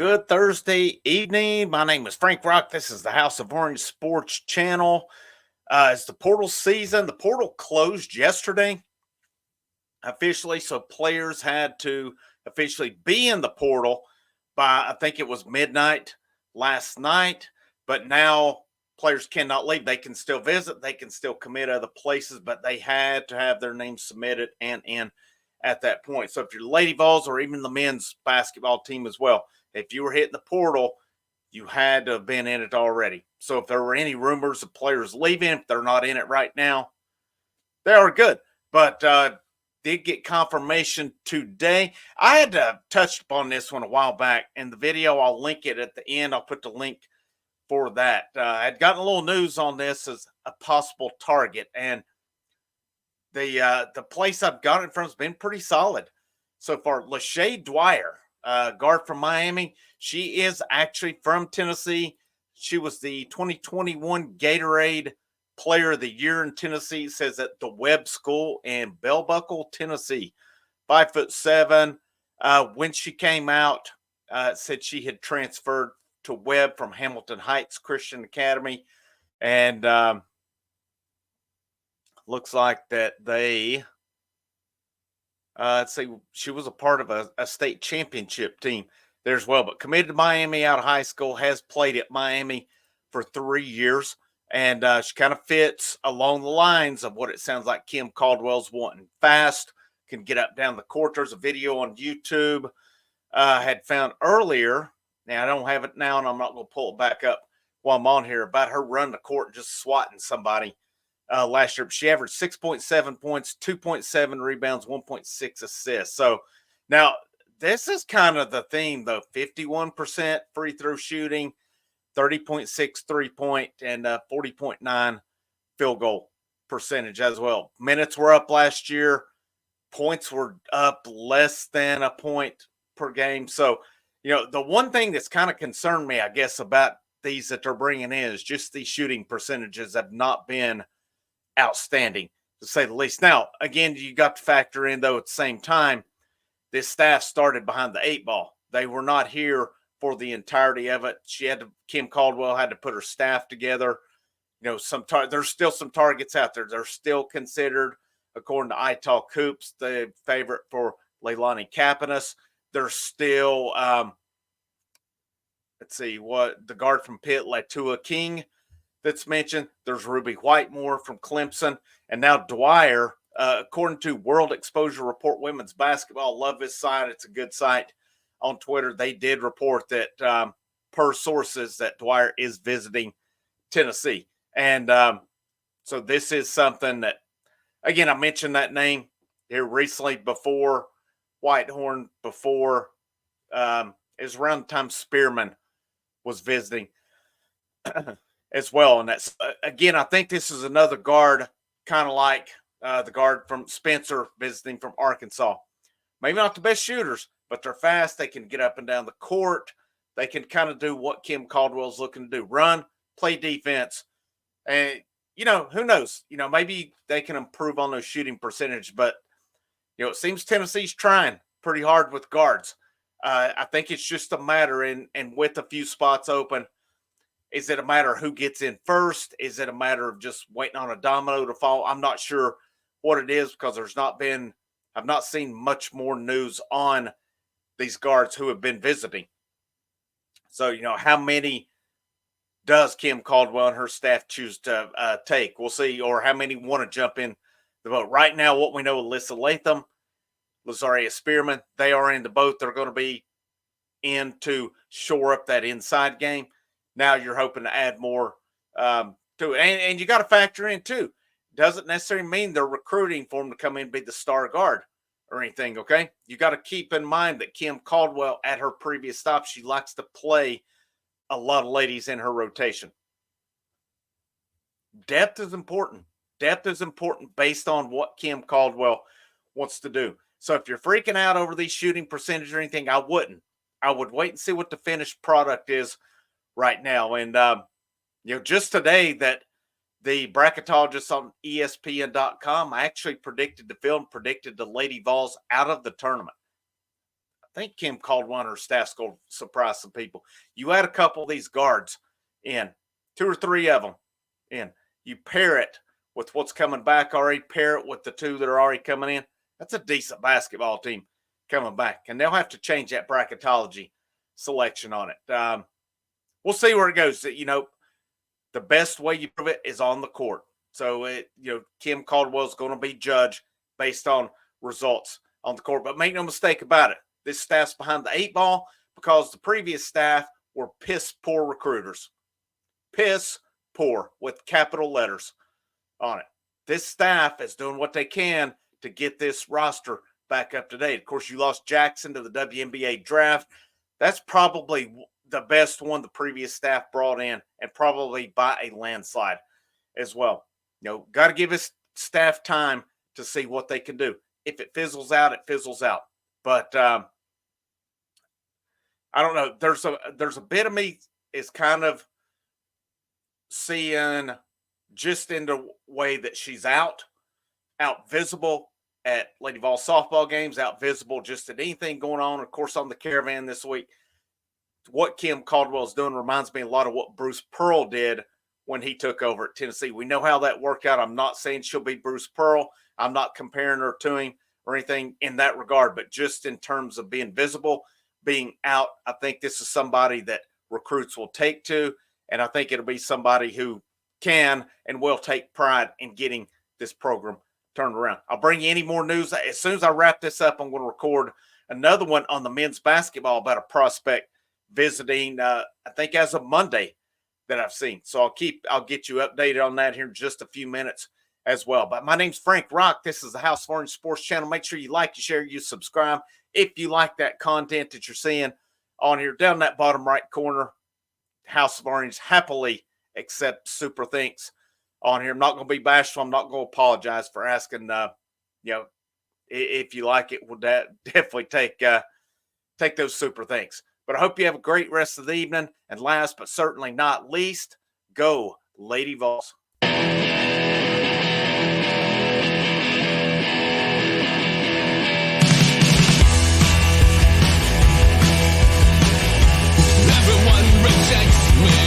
Good Thursday evening. My name is Frank Rock. This is the House of Orange Sports Channel. It's the portal season. The portal closed yesterday officially, so players had to officially be in the portal by, I think it was midnight last night. But now players cannot leave. They can still visit, they can still commit other places, but they had to have their names submitted and in at that point. So if you're Lady Vols or even the men's basketball team as well, if you were hitting the portal, you had to have been in it already. So if there were any rumors of players leaving, if they're not in it right now, they are good. But did get confirmation today. I had touched upon this one a while back in the video. I'll link it at the end. I'll put the link for that. I had gotten a little news on this as a possible target, and the place I've got it from has been pretty solid so far. Dwyer, guard from Miami. She is actually from Tennessee. She was the 2021 Gatorade Player of the Year in Tennessee. It says at the Webb School in Bell Buckle, Tennessee. 5'7". When she came out, said she had transferred to Webb from Hamilton Heights Christian Academy, and looks like that they let's see, she was a part of a state championship team there as well, but committed to Miami out of high school, has played at Miami for 3 years, and she kind of fits along the lines of what it sounds like Kim Caldwell's wanting. Fast, can get up down the court. There's a video on YouTube had found earlier. Now I don't have it now, and I'm not going to pull it back up while I'm on here, about her run the court and just swatting somebody last year. She averaged 6.7 points, 2.7 rebounds, 1.6 assists. So now this is kind of the theme, though. 51% free throw shooting, 30.6 3-point, and 40.9 field goal percentage as well. Minutes were up last year. Points were up less than a point per game. So, the one thing that's kind of concerned me, I guess, about these that they're bringing in is just these shooting percentages have not been outstanding, to say the least. Now, again, you got to factor in, though, at the same time, this staff started behind the eight ball. They were not here for the entirety of it. Kim Caldwell had to put her staff together. There's still some targets out there. They're still considered, according to iTalk Hoops, the favorite for Leilani Kapanis. There's still, let's see, what the guard from Pitt, Latua King, that's mentioned. There's Ruby Whitemore from Clemson, and now Dwyer. According to World Exposure Report Women's Basketball, love this site. It's a good site on Twitter. They did report that, per sources, that Dwyer is visiting Tennessee. And so this is something that, again, I mentioned that name here recently before Whitehorn, before it was around the time Spearman was visiting as well. And that's, again, I think this is another guard, kind of like the guard from Spencer visiting from Arkansas. Maybe not the best shooters, but they're fast. They can get up and down the court. They can kind of do what Kim Caldwell's looking to do: run, play defense. And, who knows? Maybe they can improve on those shooting percentage. But, it seems Tennessee's trying pretty hard with guards. I think it's just a matter, and with a few spots open, is it a matter of who gets in first? Is it a matter of just waiting on a domino to fall? I'm not sure what it is, because I've not seen much more news on these guards who have been visiting. So, how many does Kim Caldwell and her staff choose to take? We'll see. Or how many want to jump in the boat. Right now, what we know, Alyssa Latham, Lazaria Spearman, they are in the boat. They're going to be in to shore up that inside game. Now you're hoping to add more to it. And you got to factor in, too, doesn't necessarily mean they're recruiting for them to come in and be the star guard or anything, okay? You got to keep in mind that Kim Caldwell, at her previous stop, she likes to play a lot of ladies in her rotation. Depth is important. Depth is important based on what Kim Caldwell wants to do. So if you're freaking out over these shooting percentage or anything, I wouldn't. I would wait and see what the finished product is right now. And, just today, that the bracketologists on ESPN.com actually predicted the Lady Vols out of the tournament. think Kim Caldwell and her staff's going to surprise some people. You add a couple of these guards in, 2 or 3 of them in. You pair it with what's coming back already, pair it with the 2 that are already coming in. That's a decent basketball team coming back. And they'll have to change that bracketology selection on it. We'll see where it goes. The best way you prove it is on the court. So, Kim Caldwell is going to be judged based on results on the court. But make no mistake about it, this staff's behind the 8 ball because the previous staff were piss poor recruiters. Piss poor with capital letters on it. This staff is doing what they can to get this roster back up to date. Of course, you lost Jackson to the WNBA draft. That's probably the best one the previous staff brought in, and probably by a landslide as well. Got to give his staff time to see what they can do. If it fizzles out, it fizzles out. But I don't know. There's a bit of me is kind of seeing just in the way that she's out visible at Lady Vols softball games, out visible just at anything going on. Of course, on the caravan this week, what Kim Caldwell is doing reminds me a lot of what Bruce Pearl did when he took over at Tennessee. We know how that worked out. I'm not saying she'll be Bruce Pearl. I'm not comparing her to him or anything in that regard, but just in terms of being visible, being out, I think this is somebody that recruits will take to, and I think it'll be somebody who can and will take pride in getting this program turned around. I'll bring you any more news. As soon as I wrap this up, I'm going to record another one on the men's basketball about a prospect visiting, I think as of Monday that I've seen. So I'll get you updated on that here in just a few minutes as well. But my name's Frank Rock. This is the House of Orange Sports Channel. Make sure you like, you share, you subscribe. If you like that content that you're seeing on here, down that bottom right corner, House of Orange happily accept super thanks on here. I'm not going to be bashful. I'm not going to apologize for asking, if you like it, we'll definitely take those super thanks. But I hope you have a great rest of the evening. And last but certainly not least, go Lady Vols. Everyone rejects me.